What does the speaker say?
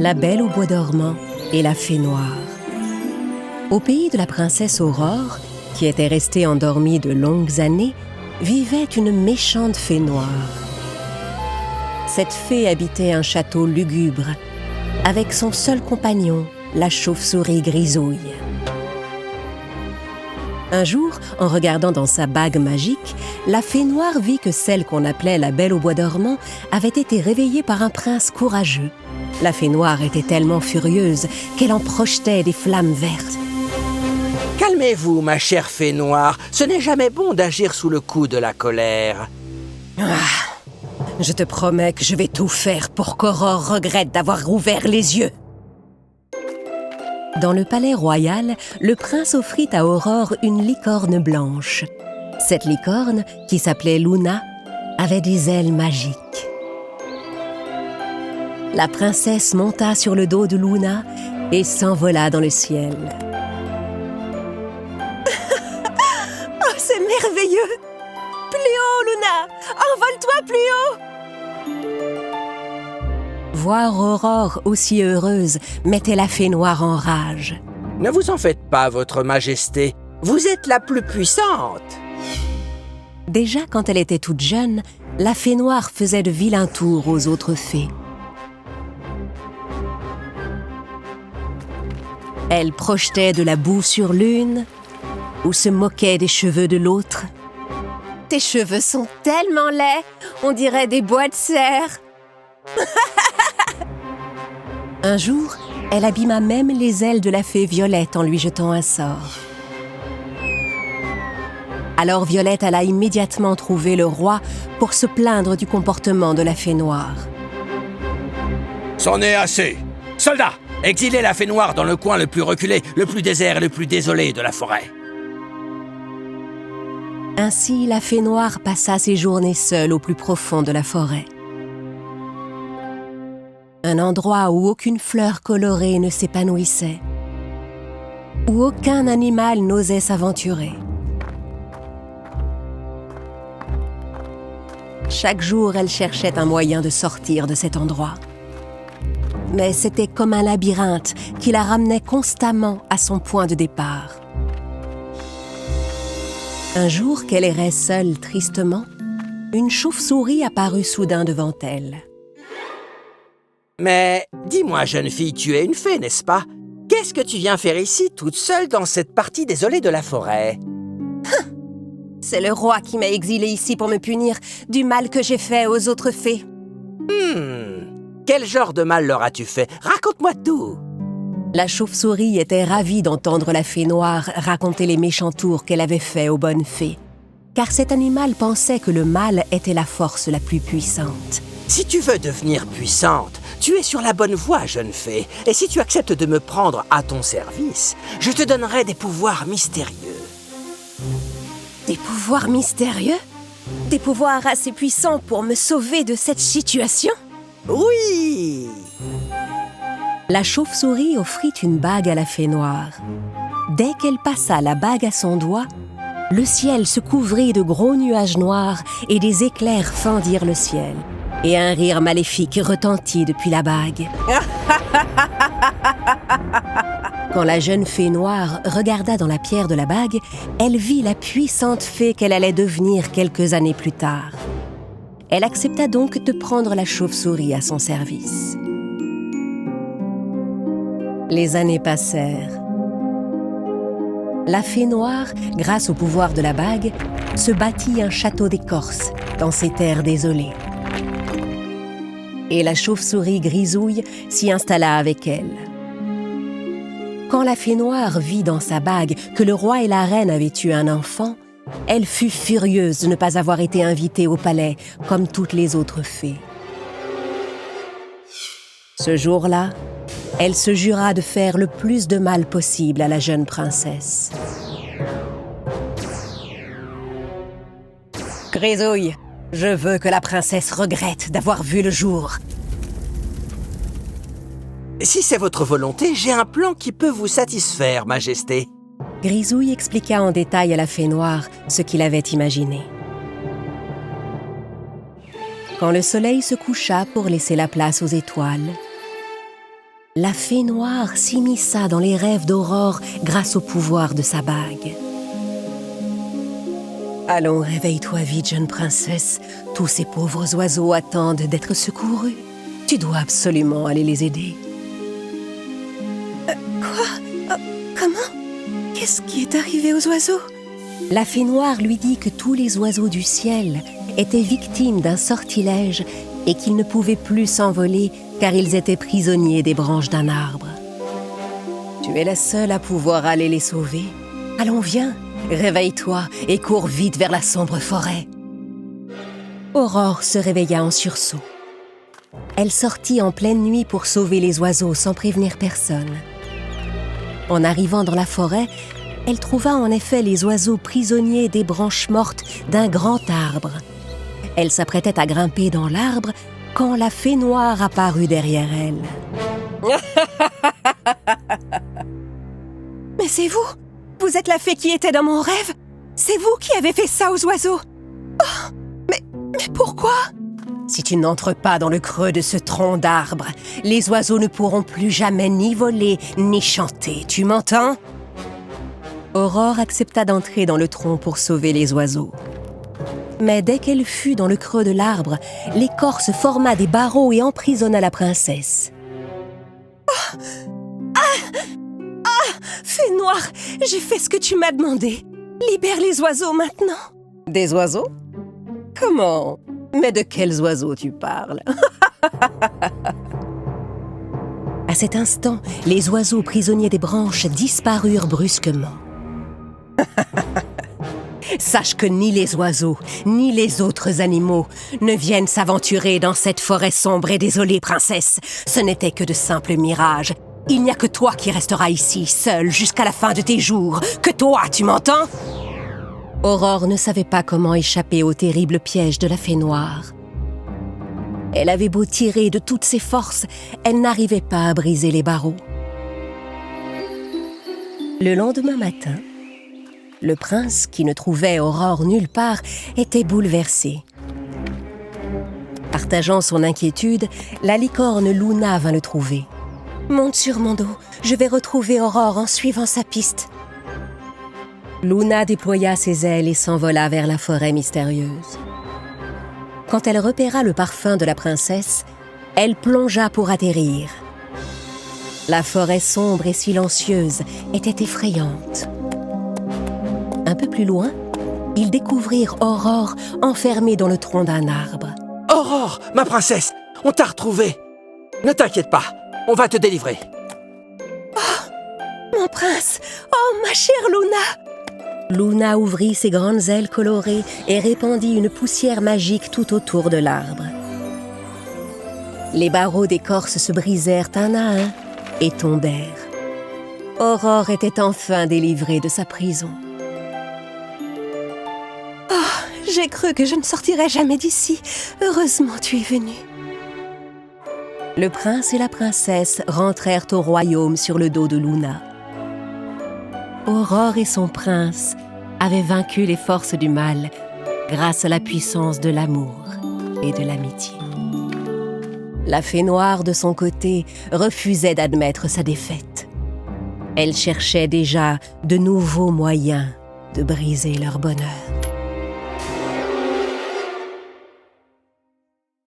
La Belle au bois dormant et la Fée Noire. Au pays de la princesse Aurore, qui était restée endormie de longues années, vivait une méchante fée noire. Cette fée habitait un château lugubre, avec son seul compagnon, la chauve-souris Grisouille. Un jour, en regardant dans sa bague magique, la fée noire vit que celle qu'on appelait la Belle au bois dormant avait été réveillée par un prince courageux. La fée noire était tellement furieuse qu'elle en projetait des flammes vertes. « Calmez-vous, ma chère fée noire. Ce n'est jamais bon d'agir sous le coup de la colère. » Je te promets que je vais tout faire pour qu'Aurore regrette d'avoir ouvert les yeux. Dans le palais royal, le prince offrit à Aurore une licorne blanche. Cette licorne, qui s'appelait Luna, avait des ailes magiques. La princesse monta sur le dos de Luna et s'envola dans le ciel. Oh, c'est merveilleux! Plus haut, Luna! Envole-toi plus haut! Voir Aurore aussi heureuse mettait la fée noire en rage. « Ne vous en faites pas, votre majesté. Vous êtes la plus puissante. » Déjà, quand elle était toute jeune, la fée noire faisait de vilains tours aux autres fées. Elle projetait de la boue sur l'une ou se moquait des cheveux de l'autre. « Tes cheveux sont tellement laids, on dirait des bois de serre. » Un jour, elle abîma même les ailes de la fée Violette en lui jetant un sort. Alors Violette alla immédiatement trouver le roi pour se plaindre du comportement de la fée noire. « C'en est assez! Soldats, exilez la fée noire dans le coin le plus reculé, le plus désert et le plus désolé de la forêt. » Ainsi, la fée noire passa ses journées seule au plus profond de la forêt. Un endroit où aucune fleur colorée ne s'épanouissait, où aucun animal n'osait s'aventurer. Chaque jour, elle cherchait un moyen de sortir de cet endroit. Mais c'était comme un labyrinthe qui la ramenait constamment à son point de départ. Un jour qu'elle errait seule tristement, une chauve-souris apparut soudain devant elle. « Mais dis-moi, jeune fille, tu es une fée, n'est-ce pas? Qu'est-ce que tu viens faire ici, toute seule dans cette partie désolée de la forêt? » C'est le roi qui m'a exilée ici pour me punir du mal que j'ai fait aux autres fées. Quel genre de mal leur as-tu fait? Raconte-moi tout. La chauve-souris était ravie d'entendre la fée noire raconter les méchants tours qu'elle avait faits aux bonnes fées, car cet animal pensait que le mal était la force la plus puissante. Si tu veux devenir puissante, tu es sur la bonne voie, jeune fée. Et si tu acceptes de me prendre à ton service, je te donnerai des pouvoirs mystérieux. Des pouvoirs mystérieux? Des pouvoirs assez puissants pour me sauver de cette situation? Oui! La chauve-souris offrit une bague à la fée noire. Dès qu'elle passa la bague à son doigt, le ciel se couvrit de gros nuages noirs et des éclairs fendirent le ciel. Et un rire maléfique retentit depuis la bague. Quand la jeune fée noire regarda dans la pierre de la bague, elle vit la puissante fée qu'elle allait devenir quelques années plus tard. Elle accepta donc de prendre la chauve-souris à son service. Les années passèrent. La fée noire, grâce au pouvoir de la bague, se bâtit un château d'écorce dans ces terres désolées. Et la chauve-souris Grisouille s'y installa avec elle. Quand la fée noire vit dans sa bague que le roi et la reine avaient eu un enfant, elle fut furieuse de ne pas avoir été invitée au palais comme toutes les autres fées. Ce jour-là, elle se jura de faire le plus de mal possible à la jeune princesse. « Grisouille, je veux que la princesse regrette d'avoir vu le jour. » Si c'est votre volonté, j'ai un plan qui peut vous satisfaire, majesté. Grisouille expliqua en détail à la fée noire ce qu'il avait imaginé. Quand le soleil se coucha pour laisser la place aux étoiles, La fée noire s'immisça dans les rêves d'Aurore grâce au pouvoir de sa bague. Allons, réveille-toi vite, jeune princesse. Tous ces pauvres oiseaux attendent d'être secourus. Tu dois absolument aller les aider. Comment? Qu'est-ce qui est arrivé aux oiseaux? La fée noire lui dit que tous les oiseaux du ciel étaient victimes d'un sortilège et qu'ils ne pouvaient plus s'envoler car ils étaient prisonniers des branches d'un arbre. Tu es la seule à pouvoir aller les sauver. Allons, viens, réveille-toi et cours vite vers la sombre forêt. Aurore se réveilla en sursaut. Elle sortit en pleine nuit pour sauver les oiseaux sans prévenir personne. En arrivant dans la forêt, elle trouva en effet les oiseaux prisonniers des branches mortes d'un grand arbre. Elle s'apprêtait à grimper dans l'arbre quand la fée noire apparut derrière elle. Mais c'est vous! Vous êtes la fée qui était dans mon rêve! C'est vous qui avez fait ça aux oiseaux! Oh, mais pourquoi? Si tu n'entres pas dans le creux de ce tronc d'arbre, les oiseaux ne pourront plus jamais ni voler ni chanter. Tu m'entends? Aurore accepta d'entrer dans le tronc pour sauver les oiseaux. Mais dès qu'elle fut dans le creux de l'arbre, l'écorce forma des barreaux et emprisonna la princesse. Fée noire, j'ai fait ce que tu m'as demandé. Libère les oiseaux maintenant. Des oiseaux? Comment? Mais de quels oiseaux tu parles? À cet instant, les oiseaux prisonniers des branches disparurent brusquement. Sache que ni les oiseaux, ni les autres animaux ne viennent s'aventurer dans cette forêt sombre et désolée, princesse. Ce n'était que de simples mirages. Il n'y a que toi qui resteras ici, seule, jusqu'à la fin de tes jours. Que toi, tu m'entends? Aurore ne savait pas comment échapper au terrible piège de la fée noire. Elle avait beau tirer de toutes ses forces, elle n'arrivait pas à briser les barreaux. Le lendemain matin, le prince, qui ne trouvait Aurore nulle part, était bouleversé. Partageant son inquiétude, la licorne Luna vint le trouver. « Monte sur mon dos, je vais retrouver Aurore en suivant sa piste. » Luna déploya ses ailes et s'envola vers la forêt mystérieuse. Quand elle repéra le parfum de la princesse, elle plongea pour atterrir. La forêt sombre et silencieuse était effrayante. Un peu plus loin, ils découvrirent Aurore enfermée dans le tronc d'un arbre. « Aurore, ma princesse, on t'a retrouvée. Ne t'inquiète pas, on va te délivrer. » Mon prince! Oh, ma chère Luna! Luna ouvrit ses grandes ailes colorées et répandit une poussière magique tout autour de l'arbre. Les barreaux d'écorce se brisèrent un à un et tombèrent. Aurore était enfin délivrée de sa prison. Oh, j'ai cru que je ne sortirais jamais d'ici. Heureusement, tu es venue. Le prince et la princesse rentrèrent au royaume sur le dos de Luna. Aurore et son prince avaient vaincu les forces du mal grâce à la puissance de l'amour et de l'amitié. La fée noire, de son côté, refusait d'admettre sa défaite. Elle cherchait déjà de nouveaux moyens de briser leur bonheur.